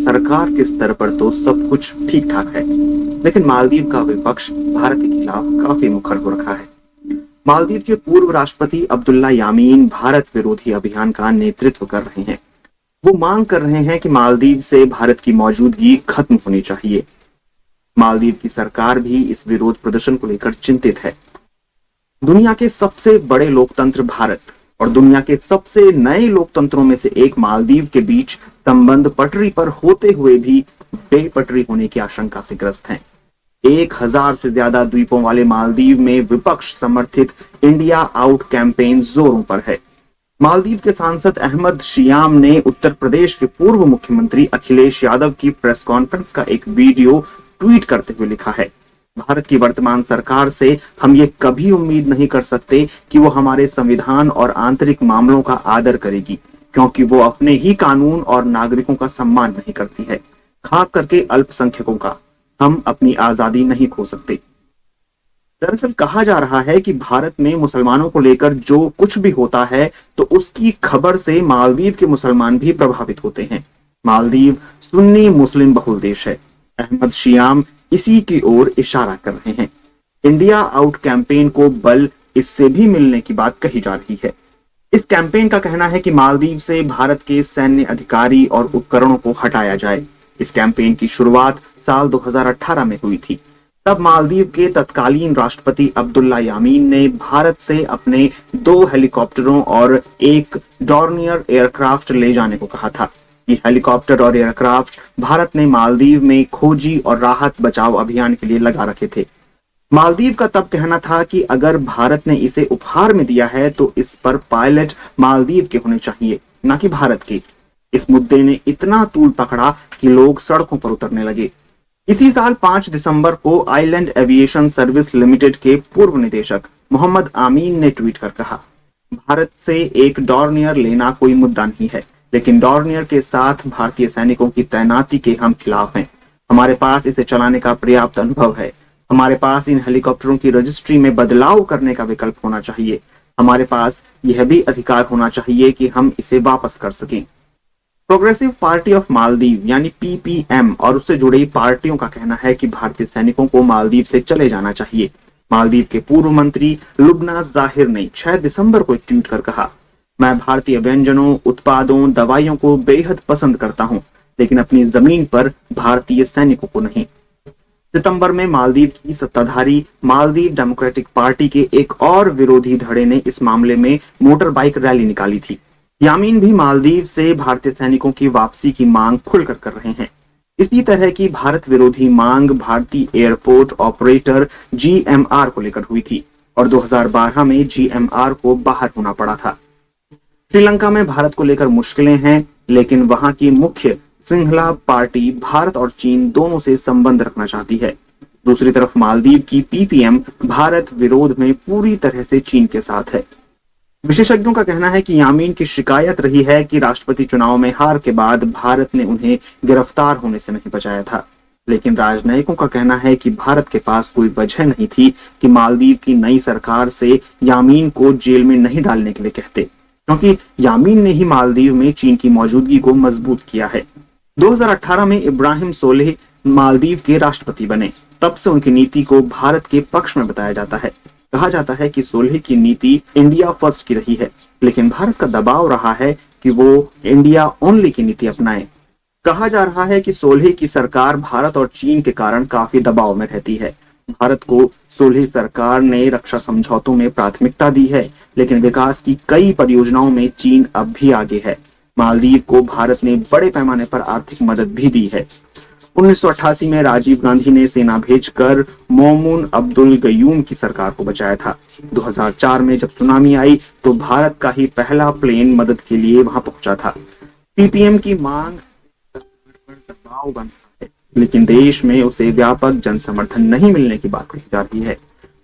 सरकार के स्तर पर तो सब कुछ ठीक ठाक है, लेकिन मालदीव का विपक्ष भारत के खिलाफ काफी मुखर हो रखा है। मालदीव के पूर्व राष्ट्रपति अब्दुल्ला यामीन भारत विरोधी अभियान का नेतृत्व कर रहे हैं। वो मांग कर रहे हैं कि मालदीव से भारत की मौजूदगी खत्म होनी चाहिए। मालदीव की सरकार भी इस विरोध प्रदर्शन को लेकर चिंतित है। दुनिया के सबसे बड़े लोकतंत्र भारत और दुनिया के सबसे नए लोकतंत्रों में से एक मालदीव के बीच संबंध पटरी पर होते हुए भी बेपटरी होने की आशंका से ग्रस्त हैं। 1000 से ज्यादा द्वीपों वाले मालदीव में विपक्ष समर्थित इंडिया आउट कैंपेन जोरों पर है। मालदीव के सांसद अहमद शियाम ने उत्तर प्रदेश के पूर्व मुख्यमंत्री अखिलेश यादव की प्रेस कॉन्फ्रेंस का एक वीडियो ट्वीट करते हुए लिखा है, भारत की वर्तमान सरकार से हम ये कभी उम्मीद नहीं कर सकते कि वो हमारे संविधान और आंतरिक मामलों का आदर करेगी, क्योंकि वो अपने ही कानून और नागरिकों का सम्मान नहीं करती है, खास करके अल्पसंख्यकों का। हम अपनी आजादी नहीं खो सकते। दरअसल कहा जा रहा है कि भारत में मुसलमानों को लेकर जो कुछ भी होता है तो उसकी खबर से मालदीव के मुसलमान भी प्रभावित होते हैं। मालदीव सुन्नी मुस्लिम बहुल देश है। अहमद शियाम इसी की ओर इशारा कर रहे हैं। इंडिया आउट कैंपेन को बल इससे भी मिलने की बात कही जा रही है। इस कैंपेन का कहना है कि मालदीव से भारत के सैन्य अधिकारी और उपकरणों को हटाया जाए। इस कैंपेन की शुरुआत साल 2018 में हुई थी। तब मालदीव के तत्कालीन राष्ट्रपति अब्दुल्ला यामीन ने भारत से अपने 2 हेलीकॉप्टरों और एक डॉर्नियर एयरक्राफ्ट ले जाने को कहा था। ये हेलीकॉप्टर और एयरक्राफ्ट भारत ने मालदीव में खोजी और राहत बचाव अभियान के लिए लगा रखे थे। मालदीव का तब कहना था कि अगर भारत ने इसे उपहार में दिया है तो इस पर पायलट मालदीव के होने चाहिए, न कि भारत के। इस मुद्दे ने इतना तूल पकड़ा कि लोग सड़कों पर उतरने लगे। इसी साल 5 दिसंबर को आइलैंड एविएशन सर्विस लिमिटेड के पूर्व निदेशक मोहम्मद आमीन ने ट्वीट कर कहा, भारत से एक डॉर्नियर लेना कोई मुद्दा नहीं है, लेकिन डॉर्नियर के साथ भारतीय सैनिकों की तैनाती के हम खिलाफ हैं। हमारे पास इसे चलाने का पर्याप्त अनुभव है। हमारे पास इन हेलीकॉप्टरों की रजिस्ट्री में बदलाव करने का विकल्प होना चाहिए। हमारे पास यह भी अधिकार होना चाहिए कि हम इसे वापस कर सकें। प्रोग्रेसिव पार्टी ऑफ मालदीव यानी पीपीएम और उससे जुड़ी पार्टियों का कहना है कि भारतीय सैनिकों को मालदीव से चले जाना चाहिए। मालदीव के पूर्व मंत्री लुबना जाहिर ने 6 दिसंबर को एक ट्वीट कर कहा, मैं भारतीय व्यंजनों, उत्पादों, दवाइयों को बेहद पसंद करता हूं, लेकिन अपनी जमीन पर भारतीय सैनिकों को नहीं। सितंबर में मालदीव की सत्ताधारी मालदीव डेमोक्रेटिक पार्टी के एक और विरोधी धड़े ने इस मामले में मोटर बाइक रैली निकाली थी। यामीन भी मालदीव से भारतीय सैनिकों की वापसी की मांग खुलकर कर रहे हैं। इसी तरह की भारत विरोधी मांग भारतीय एयरपोर्ट ऑपरेटर जीएमआर को लेकर हुई थी और 2012 में जीएमआर को बाहर होना पड़ा था। श्रीलंका में भारत को लेकर मुश्किलें हैं, लेकिन वहां की मुख्य सिंहला पार्टी भारत और चीन दोनों से संबंध रखना चाहती है। दूसरी तरफ मालदीव की पीपीएम भारत विरोध में पूरी तरह से चीन के साथ है। विशेषज्ञों का कहना है कि यामीन की शिकायत रही है कि राष्ट्रपति चुनाव में हार के बाद भारत ने उन्हें गिरफ्तार होने से नहीं बचाया था, लेकिन राजनयिकों का कहना है कि भारत के पास कोई वजह नहीं थी कि मालदीव की नई सरकार से यामीन को जेल में नहीं डालने के लिए कहते, क्योंकि यामीन ने ही मालदीव में चीन की मौजूदगी को मजबूत किया है। 2018 में इब्राहिम सोलेह मालदीव के राष्ट्रपति बने। तब से उनकी नीति को भारत के पक्ष में बताया जाता है। कहा जाता है कि सोलेह की नीति इंडिया फर्स्ट की रही है, लेकिन भारत का दबाव रहा है कि वो इंडिया ओनली की नीति अपनाए। कहा जा रहा है कि सोलेह की सरकार भारत और चीन के कारण काफी दबाव में रहती है। भारत को सोलेह सरकार ने रक्षा समझौतों में प्राथमिकता दी है, लेकिन विकास की कई परियोजनाओं में चीन अब भी आगे है। मालदीव को भारत ने बड़े पैमाने पर आर्थिक मदद भी दी है। 1988 में राजीव गांधी ने सेना भेजकर मोमून अब्दुल गयूम की सरकार को बचाया था। 2004 में जब सुनामी आई तो भारत का ही पहला प्लेन मदद के लिए वहां पहुंचा था। पीपीएम की मांग दबाव बन रहा है, लेकिन देश में उसे व्यापक जन समर्थन नहीं मिलने की बात कही जा रही है।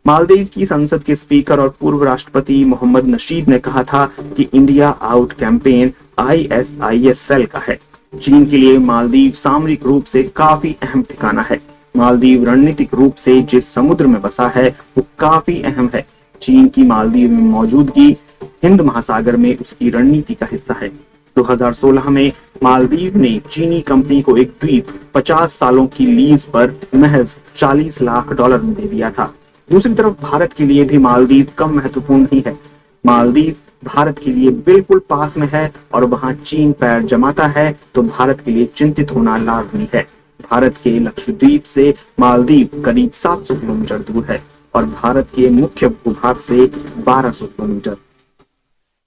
मालदीव की संसद के स्पीकर और पूर्व राष्ट्रपति मोहम्मद नशीद ने कहा था कि इंडिया आउट कैंपेन ISIS का है। चीन के लिए मालदीव सामरिक रूप से काफी अहम ठिकाना है। मालदीव रणनीतिक रूप से जिस समुद्र में बसा है वो काफी अहम है। चीन की मालदीव में मौजूदगी हिंद महासागर में उसकी रणनीति का हिस्सा है। 2016 में मालदीव ने चीनी कंपनी को एक द्वीप 50 सालों की लीज पर महज $40 लाख में दे दिया था। दूसरी तरफ भारत के लिए भी मालदीव कम महत्वपूर्ण नहीं है। मालदीव भारत के लिए बिल्कुल पास में है और वहां चीन पैर जमाता है तो भारत के लिए चिंतित होना लाजमी है। भारत के लक्षद्वीप से मालदीव करीब 700 किलोमीटर दूर है और भारत के मुख्य भूभाग से 1200 किलोमीटर।